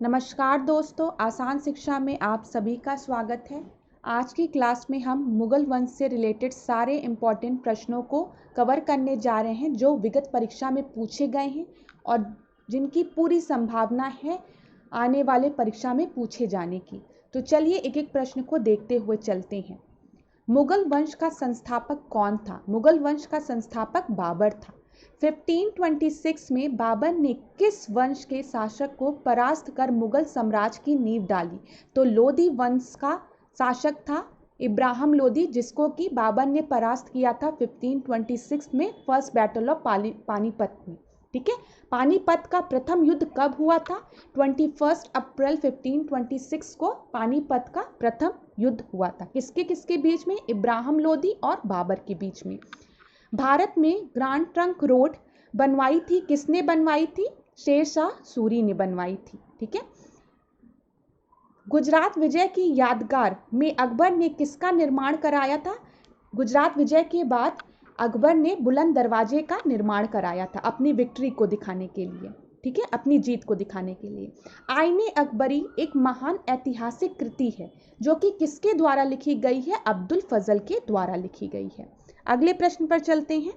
नमस्कार दोस्तों, आसान शिक्षा में आप सभी का स्वागत है। आज की क्लास में हम मुगल वंश से रिलेटेड सारे इम्पॉर्टेंट प्रश्नों को कवर करने जा रहे हैं जो विगत परीक्षा में पूछे गए हैं और जिनकी पूरी संभावना है आने वाले परीक्षा में पूछे जाने की। तो चलिए एक एक प्रश्न को देखते हुए चलते हैं। मुगल वंश का संस्थापक कौन था? मुगल वंश का संस्थापक बाबर था। 1526 में बाबर ने किस वंश के शासक को परास्त कर मुगल साम्राज्य की नींव डाली? तो लोदी वंश का शासक था इब्राहिम लोदी, जिसको कि बाबर ने परास्त किया था 1526 में फर्स्ट बैटल ऑफ पानीपत में। ठीक है, पानीपत का प्रथम युद्ध कब हुआ था? 21 अप्रैल 1526 को पानीपत का प्रथम युद्ध हुआ था। किसके किसके बीच में? इब्राहिम लोदी और बाबर के बीच में। भारत में ग्रांड ट्रंक रोड बनवाई थी, किसने बनवाई थी? शेरशाह सूरी ने बनवाई थी। ठीक है, गुजरात विजय की यादगार में अकबर ने किसका निर्माण कराया था? गुजरात विजय के बाद अकबर ने बुलंद दरवाजे का निर्माण कराया था अपनी विक्ट्री को दिखाने के लिए। ठीक है, अपनी जीत को दिखाने के लिए। आईने अकबरी एक महान ऐतिहासिक कृति है जो कि किसके द्वारा लिखी गई है? अब्दुल फजल के द्वारा लिखी गई है। अगले प्रश्न पर चलते हैं।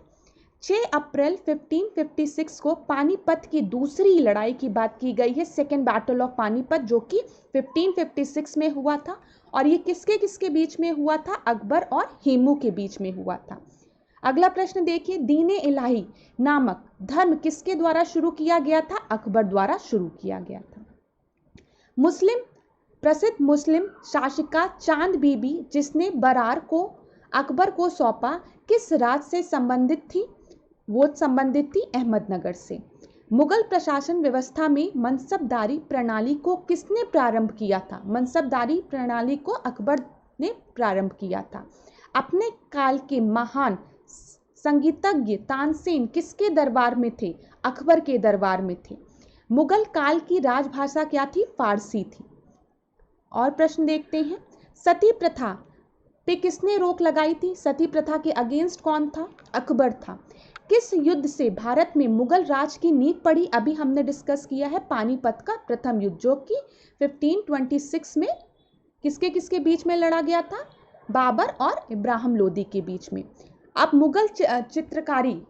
6 अप्रैल 1556 को पानीपत की दूसरी लड़ाई की बात की गई है, सेकेंड बैटल ऑफ पानीपत, जो कि 1556 में हुआ था। और ये किसके किसके बीच में हुआ था? अकबर और हेमू के बीच में हुआ था। अगला प्रश्न देखिए, दीने इलाही नामक धर्म किसके द्वारा शुरू किया गया था? अकबर द्वारा शुरू किया गया था। प्रसिद्ध मुस्लिम शासिका चांद बीबी, जिसने बरार को अकबर को सौंपा, किस राज से संबंधित थी? वो संबंधित थी अहमदनगर से। मुगल प्रशासन व्यवस्था में मनसबदारी प्रणाली को किसने प्रारंभ किया था? मनसबदारी प्रणाली को अकबर ने प्रारंभ किया था। अपने काल के महान संगीतज्ञ तानसेन किसके दरबार में थे? अकबर के दरबार में थे। मुगल काल की राजभाषा क्या थी? फारसी थी। और प्रश्न देखते हैं, सती प्रथा पे किसने रोक लगाई थी? सती प्रथा के अगेंस्ट कौन था? अकबर था। किस युद्ध से भारत में मुगल राज की नींव पड़ी? अभी हमने डिस्कस किया है पानीपत का प्रथम युद्ध, जो कि 1526 में किसके किसके बीच में लड़ा गया था? बाबर और इब्राहिम लोदी के बीच में। अब मुगल चित्रकारी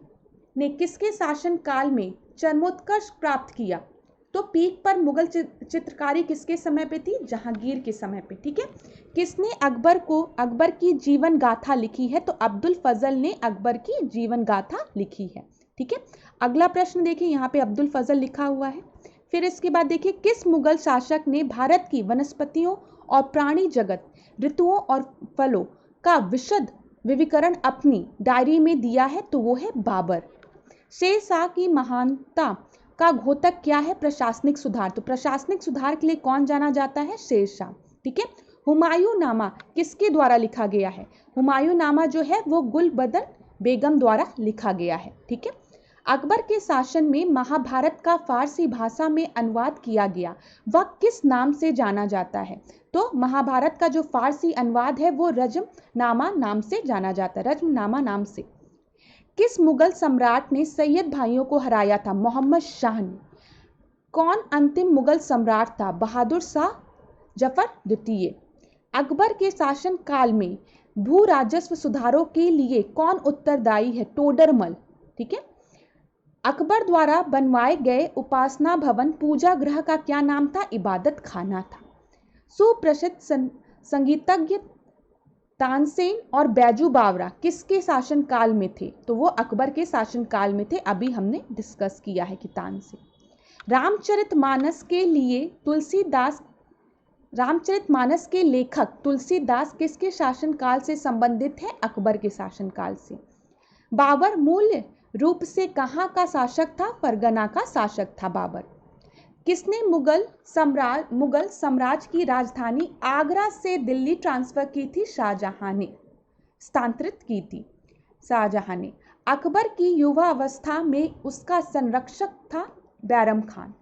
ने किसके शासन काल में चरमोत्कर्ष प्राप्त किया? तो पीक पर मुगल चित्रकारी किसके समय पे थी? जहांगीर के समय पे। ठीक है, किसने अकबर की जीवन गाथा लिखी है? तो अब्दुल फजल ने अकबर की जीवन गाथा लिखी है। ठीक है, अगला प्रश्न देखिए, यहाँ पे अब्दुल फजल लिखा हुआ है। फिर इसके बाद देखिए, किस मुगल शासक ने भारत की वनस्पतियों और प्राणी जगत, ऋतुओं और फलों का विशद विवरण अपनी डायरी में दिया है? तो वो है बाबर। शेरशाह की महानता का घोतक क्या है? प्रशासनिक सुधार। तो प्रशासनिक सुधार के लिए कौन जाना जाता है? शेरशाह। ठीक है, हुमायूं नामा किसके द्वारा लिखा गया है? हुमायूं नामा जो है वो गुलबदन बेगम द्वारा लिखा गया है। ठीक है, अकबर के शासन में महाभारत का फारसी भाषा में अनुवाद किया गया, वह किस नाम से जाना जाता है? तो महाभारत का जो फारसी अनुवाद है वो रजमनामा नाम से जाना जाता है, रजमनामा नाम से। किस मुगल सम्राट ने सैयद भाइयों को हराया था? मोहम्मद शाह ने। कौन अंतिम मुगल सम्राट था? बहादुर शाह जफर द्वितीय। अकबर के शासन काल में भू राजस्व सुधारों के लिए कौन उत्तरदायी है? टोडरमल। ठीक है, अकबर द्वारा बनवाए गए उपासना भवन पूजा गृह का क्या नाम था? इबादत खाना था। सुप्रसिद्ध संगीतज्ञ तानसेन और बैजू बावरा किसके शासन काल में थे? तो वो अकबर के शासन काल में थे। अभी हमने डिस्कस किया है कि तानसेन। रामचरितमानस के लेखक तुलसीदास किसके शासन काल से संबंधित है? अकबर के शासन काल से। बाबर मूल रूप से कहाँ का शासक था? फरगना का शासक था बाबर। किसने मुगल साम्राज्य की राजधानी आगरा से दिल्ली ट्रांसफर की थी? शाहजहां ने स्थानांतरित की थी। शाहजहां ने। अकबर की युवा अवस्था में उसका संरक्षक था बैरम खान।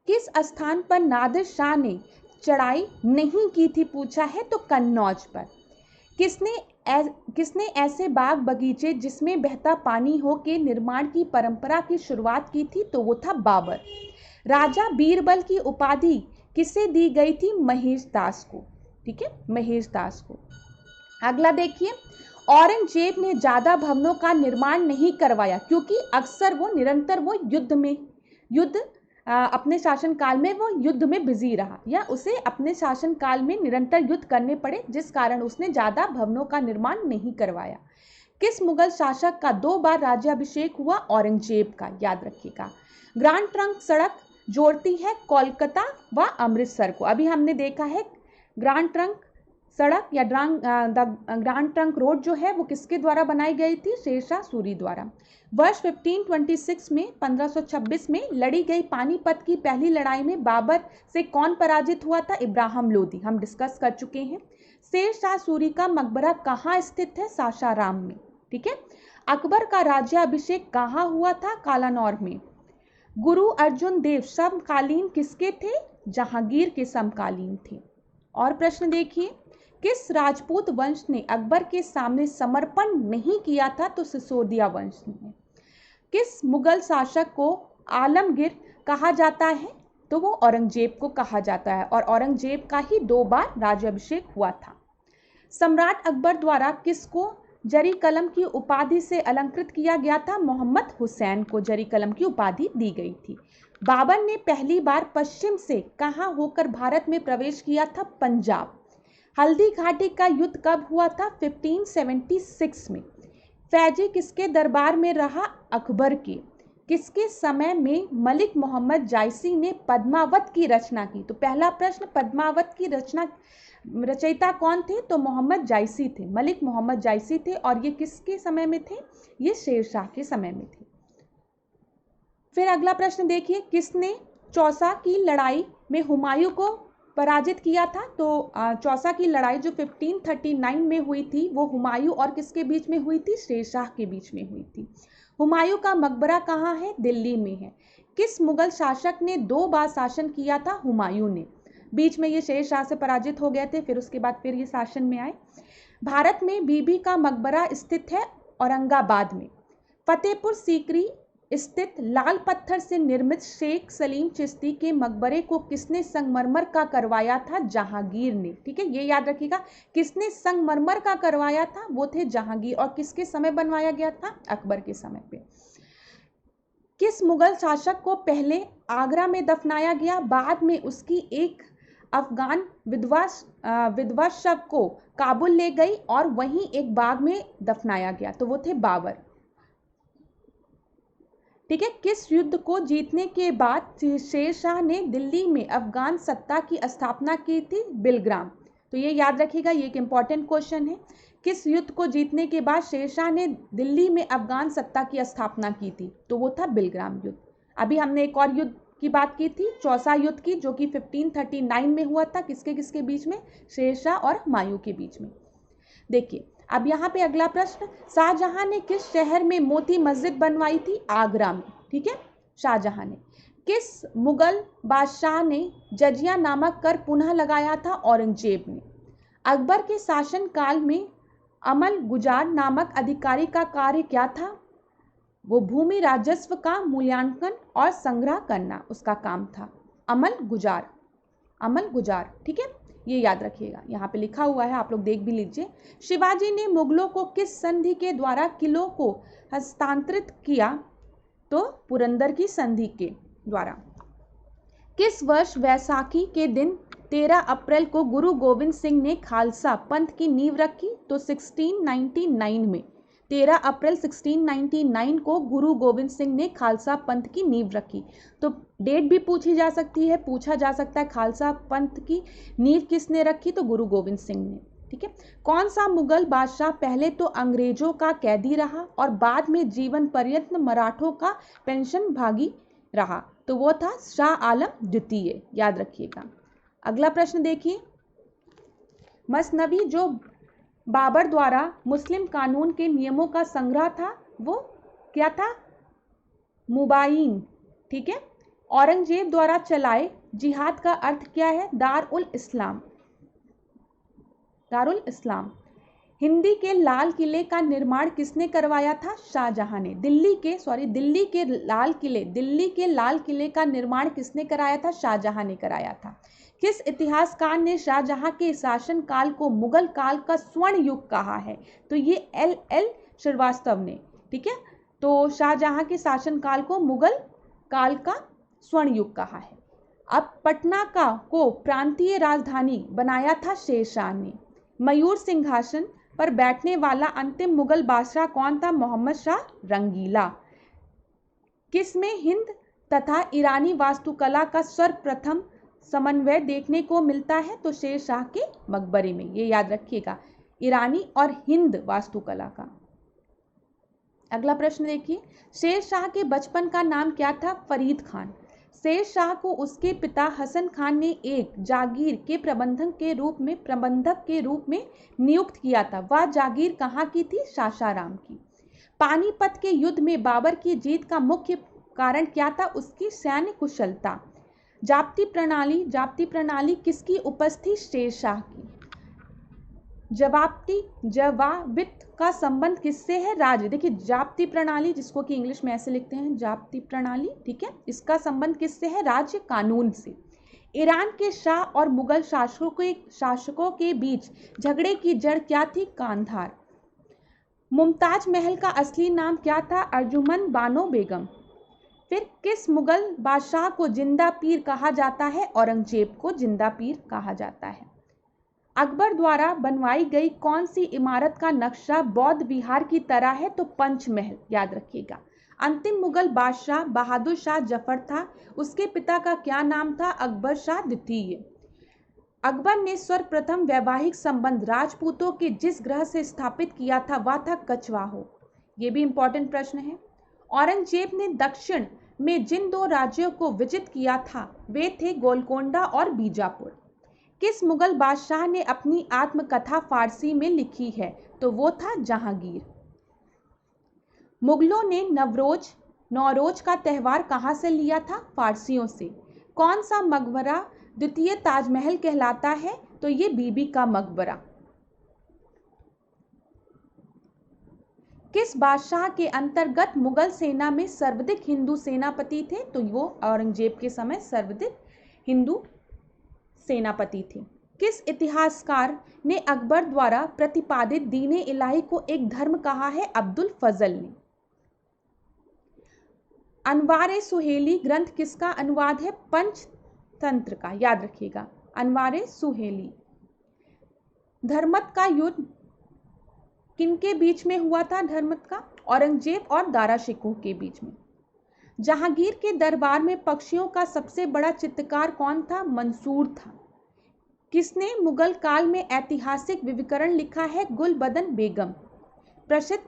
किस स्थान पर नादिर शाह ने चढ़ाई नहीं की थी पूछा है? तो कन्नौज पर। किसने ऐसे बाग बगीचे जिसमें बहता पानी हो के निर्माण की परंपरा की शुरुआत की थी? तो वो था बाबर। राजा बीरबल की उपाधि किसे दी गई थी? महेश दास को। ठीक है, महेश दास को। अगला देखिए, औरंगजेब ने ज्यादा भवनों का निर्माण नहीं करवाया क्योंकि अक्सर वो निरंतर वो अपने शासनकाल में वो युद्ध में बिजी रहा, या उसे अपने शासनकाल में निरंतर युद्ध करने पड़े, जिस कारण उसने ज्यादा भवनों का निर्माण नहीं करवाया। किस मुगल शासक का 2 बार राज्याभिषेक हुआ? औरंगजेब का, याद रखिएगा। ग्रांड ट्रंक सड़क जोड़ती है कोलकाता व अमृतसर को। अभी हमने देखा है ग्रांड ट्रंक सड़क या ग्रांड ट्रंक रोड जो है वो किसके द्वारा बनाई गई थी? शेरशाह सूरी द्वारा। वर्ष 1526 में 1526 में लड़ी गई पानीपत की पहली लड़ाई में बाबर से कौन पराजित हुआ था? इब्राहिम लोदी, हम डिस्कस कर चुके हैं। शेरशाह सूरी का मकबरा कहाँ स्थित है? सासाराम में। ठीक है। अकबर का राज्याभिषेक कहाँ हुआ था? कालानौर में। गुरु अर्जुन देव समकालीन किसके थे? जहांगीर के समकालीन थे। और प्रश्न देखिए, किस राजपूत वंश ने अकबर के सामने समर्पण नहीं किया था? तो सिसोदिया वंश ने। किस मुगल शासक को आलमगीर कहा जाता है? तो वो औरंगजेब को कहा जाता है, और औरंगजेब का ही 2 बार राज्याभिषेक हुआ था। सम्राट अकबर द्वारा किसको जरी कलम की उपाधि से अलंकृत किया गया था? मोहम्मद हुसैन को जरी कलम की उपाधि दी गई थी। बाबर ने पहली बार पश्चिम से कहां होकर भारत में प्रवेश किया था? पंजाब। हल्दी घाटी का युद्ध कब हुआ था? 1576 में। फैजी किसके दरबार में रहा? अकबर के। किसके समय में मलिक मोहम्मद जायसी ने पद्मावत की रचना की? तो पहला प्रश्न, पद्मावत की रचयिता कौन थे? तो मोहम्मद जायसी थे, मलिक मोहम्मद जायसी थे। और ये किसके समय में थे? ये शेरशाह के समय में थे। फिर अगला प्रश्न देखिए, किसने चौसा की लड़ाई में हुमायूं को पराजित किया था? तो चौसा की लड़ाई जो 1539 में हुई थी वो हुमायूं और किसके बीच में हुई थी? शेरशाह के बीच में हुई थी। हुमायूं का मकबरा कहाँ है? दिल्ली में है। किस मुगल शासक ने 2 बार शासन किया था? हुमायूं ने। बीच में ये शेरशाह से पराजित हो गए थे, फिर उसके बाद फिर ये शासन में आए। भारत में बीबी का मकबरा स्थित है औरंगाबाद में। फतेहपुर सीकरी स्थित लाल पत्थर से निर्मित शेख सलीम चिश्ती के मकबरे को किसने संगमरमर का करवाया था? जहांगीर ने। ठीक है, ये याद रखिएगा, किसने संगमरमर का करवाया था? वो थे जहांगीर। और किसके समय बनवाया गया था? अकबर के समय पे। किस मुगल शासक को पहले आगरा में दफनाया गया, बाद में उसकी एक अफगान विधवा शव को काबुल ले गई और वहीं एक बाग में दफनाया गया? तो वो थे बाबर। ठीक है। किस युद्ध को जीतने के बाद शेरशाह ने दिल्ली में अफगान सत्ता की स्थापना की थी? बिलग्राम। तो ये याद रखिएगा, ये एक इंपॉर्टेंट क्वेश्चन है। किस युद्ध को जीतने के बाद शेरशाह ने दिल्ली में अफगान सत्ता की स्थापना की थी? तो वो था बिलग्राम युद्ध। अभी हमने एक और युद्ध की बात की थी, चौसा युद्ध की, जो कि 1539 में हुआ था। किसके किसके बीच में? शेरशाह और हुमायूं के बीच में। देखिए, अब यहाँ पे अगला प्रश्न, शाहजहां ने किस शहर में मोती मस्जिद बनवाई थी? आगरा में। ठीक है, शाहजहां ने। किस मुगल बादशाह ने जजिया नामक कर पुनः लगाया था? औरंगजेब ने। अकबर के शासन काल में अमल गुजार नामक अधिकारी का कार्य क्या था? वो भूमि राजस्व का मूल्यांकन और संग्रह करना उसका काम था। अमल गुजार। ठीक है, ये याद रखिएगा, यहाँ पे लिखा हुआ है, आप लोग देख भी लीजिए। शिवाजी ने मुगलों को किस संधि के द्वारा किलों को हस्तांतरित किया? तो पुरंदर की संधि के द्वारा। किस वर्ष वैसाखी के दिन 13 अप्रैल को गुरु गोविंद सिंह ने खालसा पंथ की नींव रखी? तो 1699 में। 13 अप्रैल 1699 को गुरु गोविंद सिंह ने खालसा पंथ की नींव रखी। तो डेट भी पूछी जा सकती है, पूछा जा सकता है खालसा पंथ की नींव किसने रखी? तो गुरु गोविंद सिंह ने। ठीक है। कौन सा मुगल बादशाह पहले तो अंग्रेजों का कैदी रहा और बाद में जीवन पर्यंत मराठों का पेंशन भागी रहा? तो वो था शाह आलम द्वितीय, याद रखिएगा। अगला प्रश्न देखिए, मसनवी जो बाबर द्वारा मुस्लिम कानून के नियमों का संग्रह था, वो क्या था? मुबाइन। ठीक है। औरंगजेब द्वारा चलाए जिहाद का अर्थ क्या है? दारुल इस्लाम। हिंदी के लाल किले का निर्माण किसने करवाया था? शाहजहां ने। दिल्ली के लाल किले का निर्माण किसने कराया था? शाहजहां ने कराया था। किस इतिहासकार ने शाहजहां के शासन काल को मुगल काल का स्वर्ण युग कहा है? तो ये L.L. श्रीवास्तव ने। ठीक है, तो शाहजहां के शासन काल को मुगल काल का स्वर्ण युग कहा है। अब पटना को प्रांतीय राजधानी बनाया था शेरशाह ने। मयूर सिंहासन पर बैठने वाला अंतिम मुगल बादशाह कौन था? मोहम्मद शाह रंगीला। किसमें हिंद तथा ईरानी वास्तुकला का सर्वप्रथम समन्वय देखने को मिलता है? तो शेरशाह के मकबरे में। ये याद रखिएगा, ईरानी और हिंद वास्तुकला का। अगला प्रश्न देखिए, शेरशाह के बचपन का नाम क्या था? फरीद खान। शेरशाह को उसके पिता हसन खान ने एक जागीर के प्रबंधक के रूप में नियुक्त किया था। वह जागीर कहाँ की थी? सासाराम की। पानीपत के युद्ध में बाबर की जीत का मुख्य कारण क्या था? उसकी सैन्य कुशलता। जाप्ती प्रणाली किसकी उपज थी? शेरशाह की। जवाबित का संबंध किससे है? राज्य। देखिए, जाप्ती प्रणाली, जिसको कि इंग्लिश में ऐसे लिखते हैं जाप्ती प्रणाली, ठीक है, इसका संबंध किससे है? राज्य कानून से। ईरान के शाह और मुगल शासकों के बीच झगड़े की जड़ क्या थी? कांधार। मुमताज महल का असली नाम क्या था? अर्जुमंद बानो बेगम। फिर किस मुगल बादशाह को जिंदा पीर कहा जाता है? औरंगजेब को जिंदा पीर कहा जाता है। अकबर द्वारा बनवाई गई कौन सी इमारत का नक्शा बौद्ध विहार की तरह है? तो पंचमहल। याद रखिएगा। अंतिम मुगल बादशाह बहादुर शाह जफर था। उसके पिता का क्या नाम था? अकबर शाह द्वितीय। अकबर ने सर्वप्रथम वैवाहिक संबंध राजपूतों के जिस ग्रह से स्थापित किया था वह था कछवाहो। ये भी इंपॉर्टेंट प्रश्न है। औरंगजेब ने दक्षिण में जिन दो राज्यों को विजित किया था वे थे गोलकोंडा और बीजापुर। किस मुगल बादशाह ने अपनी आत्मकथा फारसी में लिखी है? तो वो था जहांगीर। मुगलों ने नौरोज का त्यौहार कहाँ से लिया था? फारसियों से। कौन सा मकबरा द्वितीय ताजमहल कहलाता है? तो ये बीबी का मकबरा। किस बादशाह के अंतर्गत मुगल सेना में सर्वाधिक हिंदू सेनापति थे? तो वो औरंगजेब के समय सर्वाधिक हिंदू सेनापति थे। किस इतिहासकार ने अकबर द्वारा प्रतिपादित दीने इलाही को एक धर्म कहा है? अब्दुल फजल ने। अनवारे सुहेली ग्रंथ किसका अनुवाद है? पंचतंत्र का। याद रखिएगा, अनवारे सुहेली। धर्मत का युद्ध किनके बीच में हुआ था? धर्मत का औरंगजेब और दारा शिकोह के बीच में। जहांगीर के दरबार में पक्षियों का सबसे बड़ा चित्रकार कौन था? मंसूर था। किसने मुगल काल में ऐतिहासिक विवरण लिखा है? गुलबदन बेगम। प्रसिद्ध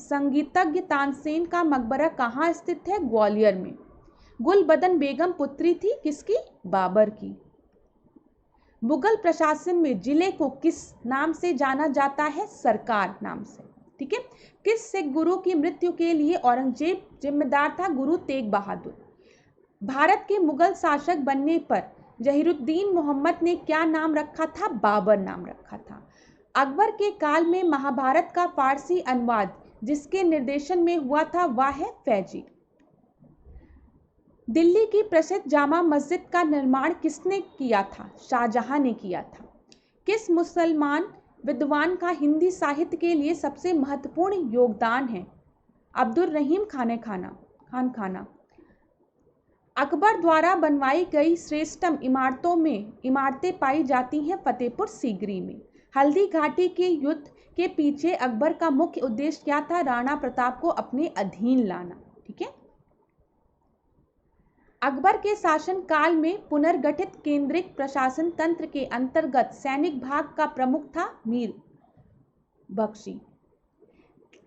संगीतज्ञ तानसेन का मकबरा कहाँ स्थित है? ग्वालियर में। गुलबदन बेगम पुत्री थी किसकी? बाबर की। मुगल प्रशासन में जिले को किस नाम से जाना जाता है? सरकार नाम से। ठीक है। किस सिख गुरु की मृत्यु के लिए औरंगजेब जिम्मेदार था? गुरु तेग बहादुर। भारत के मुगल शासक बनने पर जहीरुद्दीन मोहम्मद ने क्या नाम रखा था? बाबर नाम रखा था। अकबर के काल में महाभारत का फारसी अनुवाद जिसके निर्देशन में हुआ था वह है फैजी। दिल्ली की प्रसिद्ध जामा मस्जिद का निर्माण किसने किया था? शाहजहां ने किया था। किस मुसलमान विद्वान का हिंदी साहित्य के लिए सबसे महत्वपूर्ण योगदान है? अब्दुल रहीम खान खाना। अकबर द्वारा बनवाई गई श्रेष्ठतम इमारतें पाई जाती हैं फतेहपुर सीकरी में। हल्दी घाटी के युद्ध के पीछे अकबर का मुख्य उद्देश्य क्या था? राणा प्रताप को अपने अधीन लाना। ठीक है। अकबर के शासन काल में पुनर्गठित केंद्रिक प्रशासन तंत्र के अंतर्गत सैनिक भाग का प्रमुख था मीर बख्शी।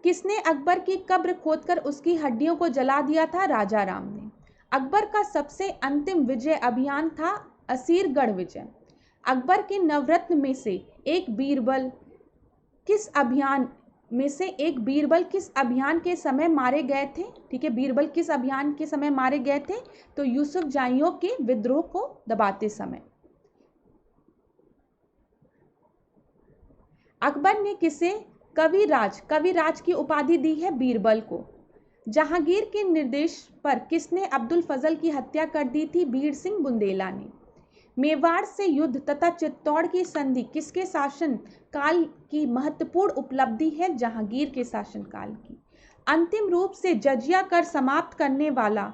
किसने अकबर की कब्र खोदकर उसकी हड्डियों को जला दिया था? राजा राम ने। अकबर का सबसे अंतिम विजय अभियान था असीरगढ़ विजय। अकबर के नवरत्न में से एक बीरबल किस अभियान के समय मारे गए थे? ठीक है, बीरबल किस अभियान के समय मारे गए थे? तो यूसुफ जाइयों के विद्रोह को दबाते समय। अकबर ने किसे कविराज की उपाधि दी है? बीरबल को। जहांगीर के निर्देश पर किसने अब्दुल फजल की हत्या कर दी थी? बीर सिंह बुंदेला ने। मेवाड़ से युद्ध तथा चित्तौड़ की संधि किसके शासन काल की महत्वपूर्ण उपलब्धि है? जहांगीर के शासनकाल की। अंतिम रूप से जजिया कर समाप्त करने वाला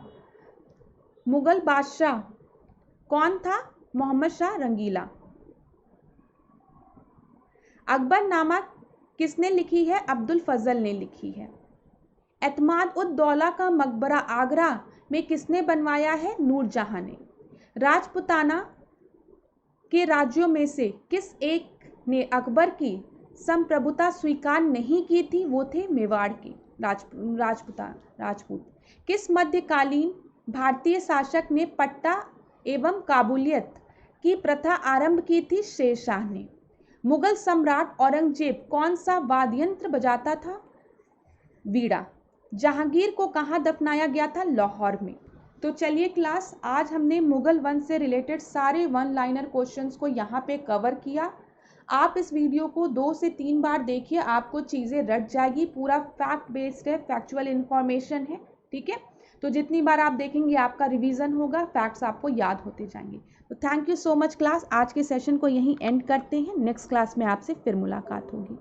मुगल बादशाह कौन था? मोहम्मद शाह रंगीला। अकबरनामा किसने लिखी है? अब्दुल फजल ने लिखी है। एतमाद उद दौला का मकबरा आगरा में किसने बनवाया है? नूरजहां ने। राजपुताना के राज्यों में से किस एक ने अकबर की संप्रभुता स्वीकार नहीं की थी? वो थे मेवाड़ के राजपूत। किस मध्यकालीन भारतीय शासक ने पट्टा एवं काबुलियत की प्रथा आरंभ की थी? शेरशाह ने। मुगल सम्राट औरंगजेब कौन सा वाद्य यंत्र बजाता था? वीणा। जहांगीर को कहाँ दफनाया गया था? लाहौर में। तो चलिए क्लास, आज हमने मुगल वंश से रिलेटेड सारे वन लाइनर क्वेश्चंस को यहाँ पे कवर किया। आप इस वीडियो को 2 से 3 बार देखिए, आपको चीज़ें रट जाएगी। पूरा फैक्ट बेस्ड है, फैक्चुअल इन्फॉर्मेशन है, ठीक है। तो जितनी बार आप देखेंगे आपका रिवीजन होगा, फैक्ट्स आपको याद होते जाएंगे। तो thank you so much class, आज के सेशन को यहीं एंड करते हैं। नेक्स्ट क्लास में आपसे फिर मुलाकात होगी।